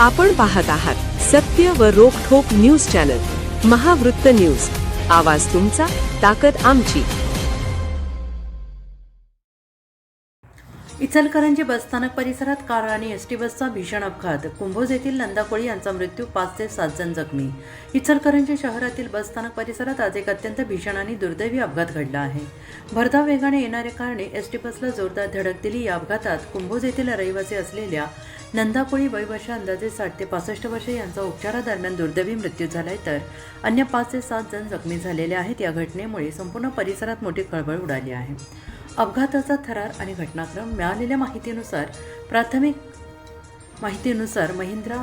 आपण पाहत आहात सत्य व रोखठोक न्यूज चॅनल महावृत्त न्यूज। आवाज तुमचा, ताकद आमची। इचलकरंजी बसस्थानक परिसरात कार आणि एसटी बसचा भीषण अपघात। कुंभोज येथील नंदा कोळी यांचा मृत्यू, 5 ते 7 जण जखमी। इचलकरंजी शहरातील बसस्थानक परिसरात आज एक अत्यंत भीषण आणि दुर्दैवी अपघात घडला आहे। भरधाव वेगाने येणाऱ्या कारने एसटी बसला जोरदार धडक दिली। या अपघातात कुंभोज येथील रहिवासी असलेल्या नंदा कोळी, वय वर्ष अंदाजे 60 ते 65 वर्षे यांचा उपचारादरम्यान दुर्दैवी मृत्यू झालाय, तर अन्य 5 ते 7 जण जखमी झालेले आहेत। या घटनेमुळे संपूर्ण परिसरात मोठी खळबळ उडाली आहे। अपघाताचा थरार आणि घटनाक्रम मिळालेल्या प्राथमिक माहितीनुसार महिंद्रा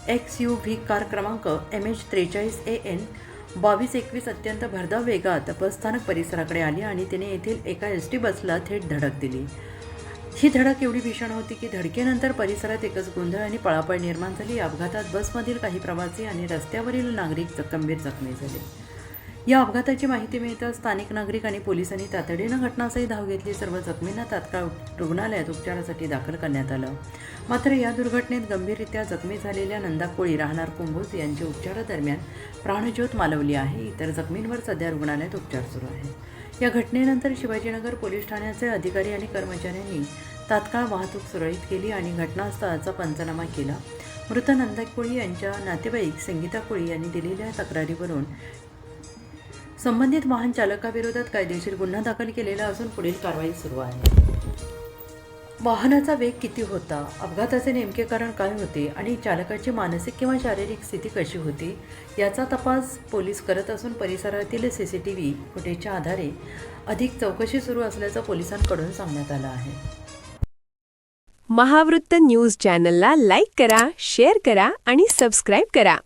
XUV कार क्रमांक MH43AN 2221 अत्यंत भरधाव वेगात बसस्थानक परिसराकडे आली आणि तिने येथील एका एसटी बसला थेट धडक दिली। ही धडक एवढी भीषण होती की धडकेनंतर परिसरात एकच गोंधळ आणि पळापळ निर्माण झाली। या अपघातात बसमधील काही प्रवासी आणि रस्त्यावरील नागरिक गंभीर जखमी झाले। या अपघाताची माहिती मिळताच स्थानिक नागरिक आणि पोलिसांनी तातडीनं घटनास्थळी धाव घेतली। सर्व जखमींना तात्काळ रुग्णालयात उपचारासाठी दाखल करण्यात आलं। मात्र या दुर्घटनेत गंभीररित्या जखमी झालेल्या नंदा कोळी, राहणार कुंभोज, यांची उपचारादरम्यान प्राणज्योत मालवली आहे। इतर जखमींवर सध्या रुग्णालयात उपचार सुरू आहे। या घटनेनंतर शिवाजीनगर पोलीस ठाण्याचे अधिकारी आणि कर्मचाऱ्यांनी तात्काळ वाहतूक सुरळीत केली आणि घटनास्थळाचा पंचनामा केला। मृत नंदा कोळी यांच्या नातेवाईक संगीता कोळी यांनी दिलेल्या तक्रारीवरून संबंधित वाहन चालकाविरोधात कायदेशीर गुन्हा दाखल केलेला असून पुढील कारवाई सुरू आहे। वाहनाचा वेग किती होता, अपघाताचे नेमके कारण काय होते आणि चालकाची मानसिक किंवा शारीरिक स्थिती कशी होती, याचा तपास पोलीस करत असून परिसरातील CCTV फुटेजच्या आधारे अधिक चौकशी सुरू असल्याचं पोलिसांकडून सांगण्यात आलं आहे। महावृत्त न्यूज चॅनलला लाईक करा, शेअर करा आणि सबस्क्राइब करा।